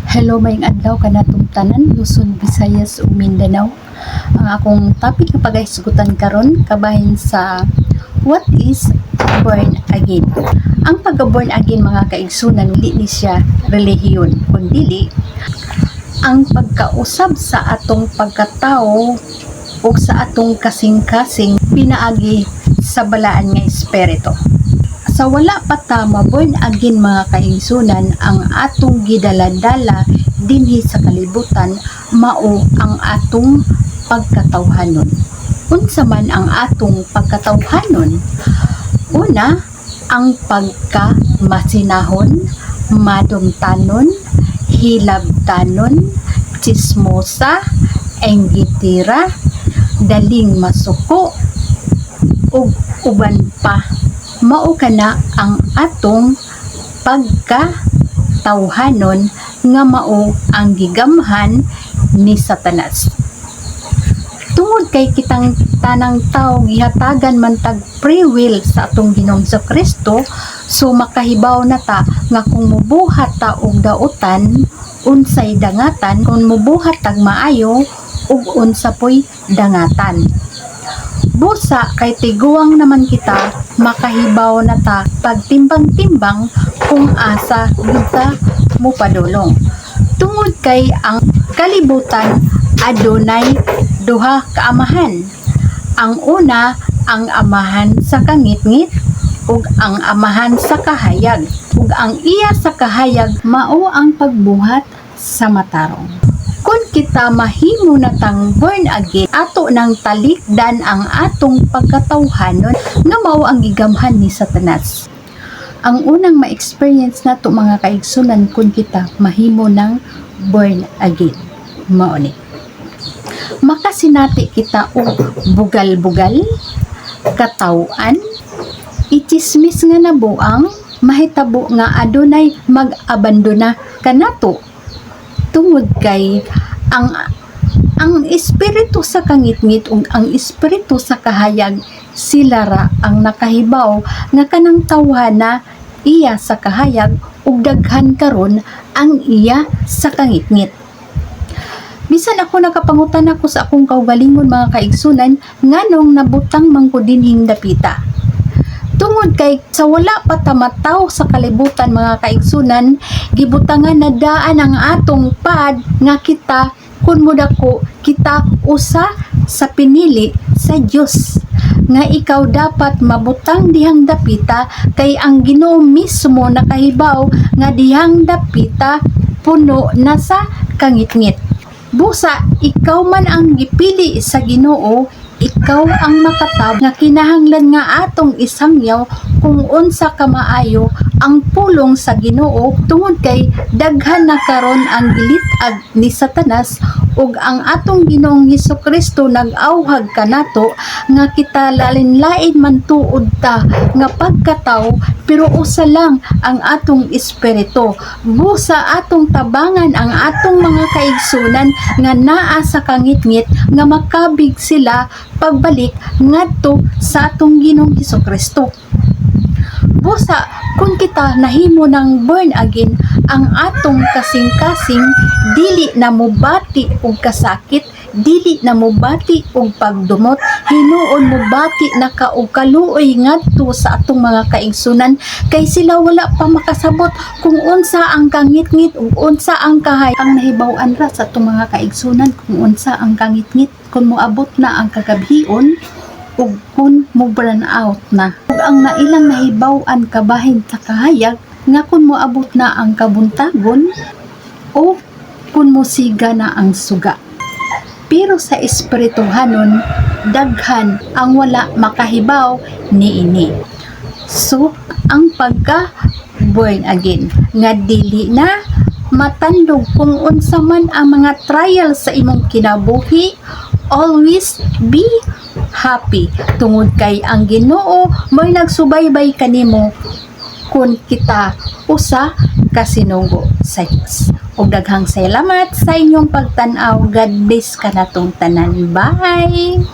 Hello, mayong adlaw kanatong tanan, Luzon, Visayas ug Mindanao. Ang akong topic nga pagahisgutan karon kabahin sa what is born again. Ang pagka-born again mga kaigsunan, dili ni siya relihiyon, kundi ang pagkausab sa atong pagkatao o sa atong kasing-kasing pinaagi sa balaan nga espiritu. Sa wala pa ta born again mga kaigsunan, ang atong gidaladala dinhi sa kalibutan mao ang atong pagkatawhanon. Unsa man ang atong pagkatawhanon? Una, ang pagkamasinahon, madumtanon, hilabtanon, chismosa, enggitira, daling masuko, ug uban pa. Mao kana ang atong pagkatawhanon nga mao ang gigamhan ni Satanas. Tungod kay kitang tanang tao gihatagan man tag free will sa atong Ginoong Kristo, so makahibaw na ta nga kung mubuhat ta og daotan unsay dangatan, kung mubuhat tag maayo ug unsa poy dangatan. Busa kay tiguang naman kita, makahibaw na ta pagtimbang-timbang kung asa kita mo padulong. Tungod kay ang kalibutan adunay duha ka amahan. Ang una, ang amahan sa kangit-ngit ug ang amahan sa kahayag. Ug ang iya sa kahayag mao ang pagbuhat sa matarong. Kung kita mahimo na tang born again, ato nang talikdan ang atong pagkatawhanon nga mao ang gigamhan ni Satanas. Ang unang ma-experience nato mga kaigsunan kung kita mahimo ng born again, mao ni makasinati kita og bugal-bugal, kataw-an, ichismis nga nabuang, mahitabo nga adunay mag-abandona kanato. Tungod kay ang espiritu sa kangit-ngit ug ang espiritu sa kahayag, sila ra ang nakahibaw nga kanang tawhana iya sa kahayag ug daghan karon ang iya sa kangit-ngit. Bisan ako nakapangutan ako sa akong kaugalingon mga kaigsunan, nganong nabutang man ko dinhing dapita. Tungod kay sa wala pa tamataw sa kalibutan mga kaigsunan, gibutangan na daan ang atong pad nga kita kun mudako kita usa sa pinili sa Dios nga ikaw dapat mabutang dihang dapita, kay ang Ginoo mismo nakahibaw nga dihang dapita puno na sa kangit-ngit. Busa ikaw man ang gipili sa Ginoo, ikaw ang makatab nga kinahanglan nga atong isangyaw kung unsa ka maayo ang pulong sa Ginoo, tungod kay daghan na karon ang gilitag ni Satanas ug ang atong Ginoong Hesukristo nag-awhag kanato nga kita lain-lain man tuod ta nga pagkataw, pero usa lang ang atong espiritu. Busa atong tabangan ang atong mga kaigsunan nga naa sa kangit-ngit nga makabig sila pagbalik ngadto sa atong Ginoong Hesukristo. Busa kung kita nahimo ng born again, ang atong kasing-kasing dili na mobati og kasakit, dili na mobati og pagdumot, hinuon mobati na ka og kaluoy ngadto sa atong mga kaigsunan, kay sila wala pa makasabot kung unsa ang kangit-ngit ug unsa ang kahay. Ang nahibaw-an ra sa atong mga kaigsunan kung unsa ang kangit-ngit kung moabot na ang kagabhion ug kung mo burn out na. Ug ang nailang nahibaw-an kabahin sa kahayag nga kung moabot na ang kabuntagon o kung musiga na ang suga. Pero sa espirituhanon, daghan ang wala makahibaw niini. So, ang pagka born again nga dili na matandog kung unsa man ang mga trial sa imong kinabuhi, always be happy. Tungod kay ang Ginoo mo'y nagsubaybay kanimo kung kita usa ka sinugo sa Dios. Ug daghang salamat sa inyong pagtan-aw. God bless kanatong tanan. Bye!